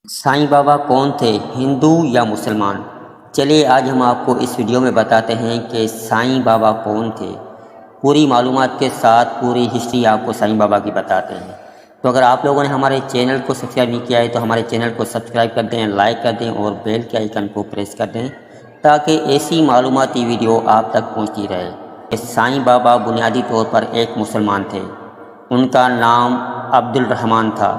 سائیں بابا کون تھے، ہندو یا مسلمان؟ چلیے آج ہم آپ کو اس ویڈیو میں بتاتے ہیں کہ سائیں بابا کون تھے۔ پوری معلومات کے ساتھ پوری ہسٹری آپ کو سائیں بابا کی بتاتے ہیں۔ تو اگر آپ لوگوں نے ہمارے چینل کو سبسکرائب نہیں کیا ہے تو ہمارے چینل کو سبسکرائب کر دیں، لائک کر دیں اور بیل کے آئیکن کو پریس کر دیں تاکہ ایسی معلوماتی ویڈیو آپ تک پہنچتی رہے۔ سائیں بابا بنیادی طور پر ایک مسلمان تھے۔ ان کا نام عبد الرحمن تھا۔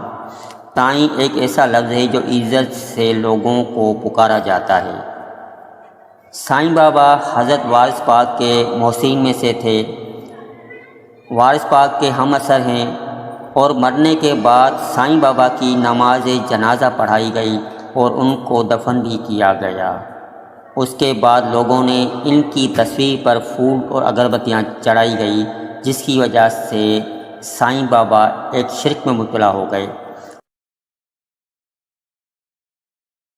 سائیں ایک ایسا لفظ ہے جو عزت سے لوگوں کو پکارا جاتا ہے۔ سائیں بابا حضرت وارث پاک کے محسنین میں سے تھے۔ وارث پاک کے ہم عصر ہیں اور مرنے کے بعد سائیں بابا کی نماز جنازہ پڑھائی گئی اور ان کو دفن بھی کیا گیا۔ اس کے بعد لوگوں نے ان کی تصویر پر پھول اور اگربتیاں چڑھائی گئی، جس کی وجہ سے سائیں بابا ایک شرک میں مبتلا ہو گئے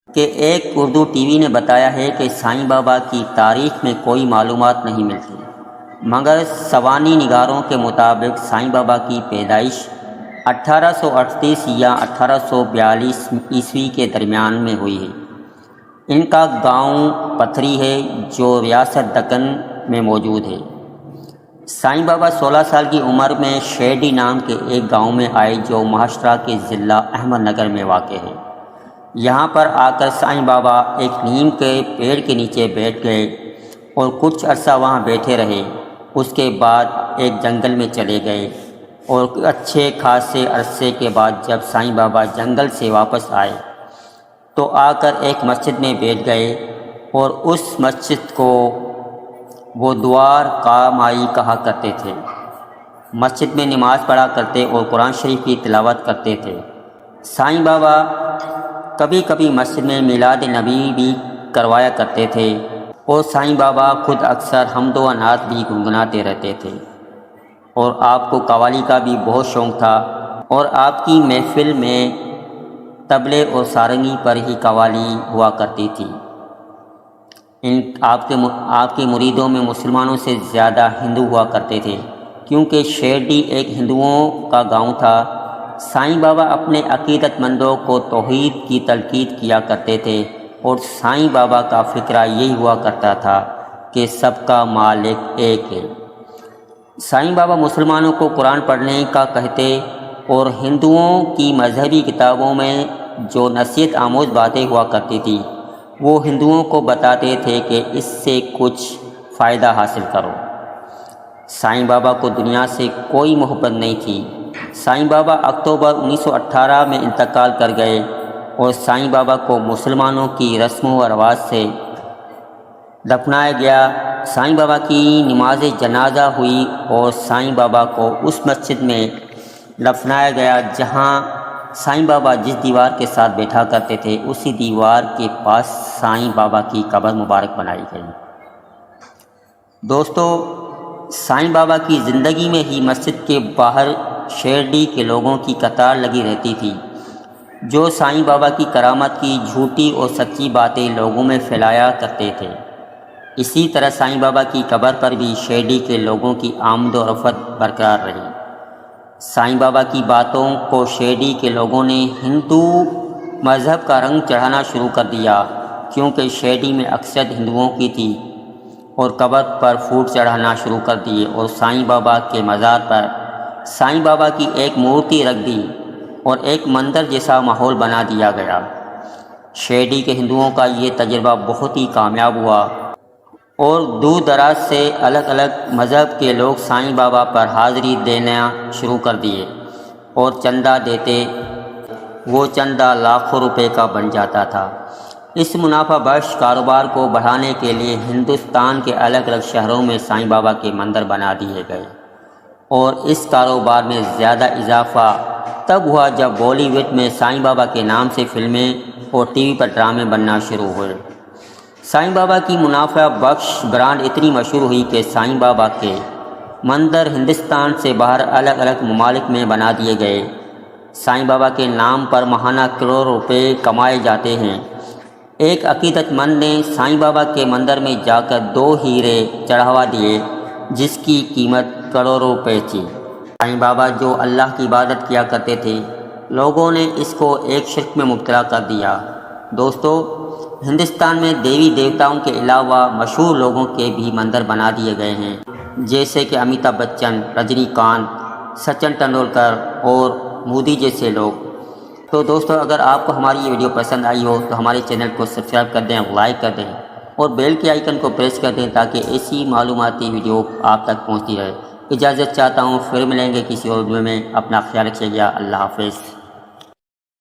کہ ایک اردو ٹی وی نے بتایا ہے کہ سائیں بابا کی تاریخ میں کوئی معلومات نہیں ملتی، مگر سوانح نگاروں کے مطابق سائیں بابا کی پیدائش 1838 یا 1842 عیسوی کے درمیان میں ہوئی ہے۔ ان کا گاؤں پتھری ہے جو ریاست دکن میں موجود ہے۔ سائیں بابا 16 سال کی عمر میں شیرڈی نام کے ایک گاؤں میں آئے جو مہاراشٹر کے ضلع احمد نگر میں واقع ہے۔ یہاں پر آ کر سائیں بابا ایک نیم کے پیڑ کے نیچے بیٹھ گئے اور کچھ عرصہ وہاں بیٹھے رہے۔ اس کے بعد ایک جنگل میں چلے گئے اور اچھے خاصے عرصے کے بعد جب سائیں بابا جنگل سے واپس آئے تو آ کر ایک مسجد میں بیٹھ گئے اور اس مسجد کو وہ دوار کا مائی کہا کرتے تھے۔ مسجد میں نماز پڑھا کرتے اور قرآن شریف کی تلاوت کرتے تھے۔ سائیں بابا کبھی کبھی مسجد میں میلاد نبی بھی کروایا کرتے تھے اور سائیں بابا خود اکثر حمد و نعت بھی گنگناتے رہتے تھے، اور آپ کو قوالی کا بھی بہت شوق تھا اور آپ کی محفل میں طبلے اور سارنگی پر ہی قوالی ہوا کرتی تھی۔ آپ کے مریدوں میں مسلمانوں سے زیادہ ہندو ہوا کرتے تھے کیونکہ شیرڈی ایک ہندوؤں کا گاؤں تھا۔ سائیں بابا اپنے عقیدت مندوں کو توحید کی تلقین کیا کرتے تھے اور سائیں بابا کا فکرہ یہی ہوا کرتا تھا کہ سب کا مالک ایک ہے۔ سائیں بابا مسلمانوں کو قرآن پڑھنے کا کہتے اور ہندوؤں کی مذہبی کتابوں میں جو نصیحت آموز باتیں ہوا کرتی تھی وہ ہندوؤں کو بتاتے تھے کہ اس سے کچھ فائدہ حاصل کرو۔ سائیں بابا کو دنیا سے کوئی محبت نہیں تھی۔ سائیں بابا اکتوبر 1918 میں انتقال کر گئے اور سائیں بابا کو مسلمانوں کی رسم و رواج سے دفنایا گیا۔ سائیں بابا کی نماز جنازہ ہوئی اور سائیں بابا کو اس مسجد میں دفنایا گیا جہاں سائیں بابا جس دیوار کے ساتھ بیٹھا کرتے تھے اسی دیوار کے پاس سائیں بابا کی قبر مبارک بنائی گئی۔ دوستو، سائیں بابا کی زندگی میں ہی مسجد کے باہر شیرڈی کے لوگوں کی قطار لگی رہتی تھی جو سائیں بابا کی کرامت کی جھوٹی اور سچی باتیں لوگوں میں پھیلایا کرتے تھے۔ اسی طرح سائیں بابا کی قبر پر بھی شیرڈی کے لوگوں کی آمد و رفت برقرار رہی۔ سائیں بابا کی باتوں کو شیرڈی کے لوگوں نے ہندو مذہب کا رنگ چڑھانا شروع کر دیا کیونکہ شیرڈی میں اکثر ہندوؤں کی تھی، اور قبر پر پھول چڑھانا شروع کر دیے اور سائیں بابا کے مزار پر سائیں بابا کی ایک مورتی رکھ دی اور ایک مندر جیسا ماحول بنا دیا گیا۔ شیرڈی کے ہندوؤں کا یہ تجربہ بہت ہی کامیاب ہوا اور دور دراز سے الگ الگ مذہب کے لوگ سائیں بابا پر حاضری دینا شروع کر دیے اور چندہ دیتے۔ وہ چندہ لاکھوں روپے کا بن جاتا تھا۔ اس منافع بخش کاروبار کو بڑھانے کے لیے ہندوستان کے الگ الگ شہروں میں سائیں بابا کے مندر بنا دیے گئے، اور اس کاروبار میں زیادہ اضافہ تب ہوا جب بالی ووڈ میں سائیں بابا کے نام سے فلمیں اور ٹی وی پر ڈرامے بننا شروع ہوئے۔ سائیں بابا کی منافع بخش برانڈ اتنی مشہور ہوئی کہ سائیں بابا کے مندر ہندوستان سے باہر الگ الگ ممالک میں بنا دیے گئے۔ سائیں بابا کے نام پر ماہانہ کروڑوں روپے کمائے جاتے ہیں۔ ایک عقیدت مند نے سائیں بابا کے مندر میں جا کر 2 ہیرے چڑھوا دیے جس کی قیمت کروڑوں روپے تھی۔ سائیں بابا جو اللہ کی عبادت کیا کرتے تھے لوگوں نے اس کو ایک شرک میں مبتلا کر دیا۔ دوستو، ہندوستان میں دیوی دیوتاؤں کے علاوہ مشہور لوگوں کے بھی مندر بنا دیے گئے ہیں، جیسے کہ امیتابھ بچن، رجنی کانت، سچن ٹنڈولکر اور مودی جیسے لوگ۔ تو دوستو، اگر آپ کو ہماری یہ ویڈیو پسند آئی ہو تو ہمارے چینل کو سبسکرائب کر دیں، لائک کر دیں اور بیل کے آئیکن کو پریس کر دیں تاکہ ایسی معلوماتی ویڈیو آپ تک پہنچتی رہے۔ اجازت چاہتا ہوں، پھر ملیں گے کسی اور ویڈیو میں۔ اپنا خیال رکھیے گا۔ اللہ حافظ۔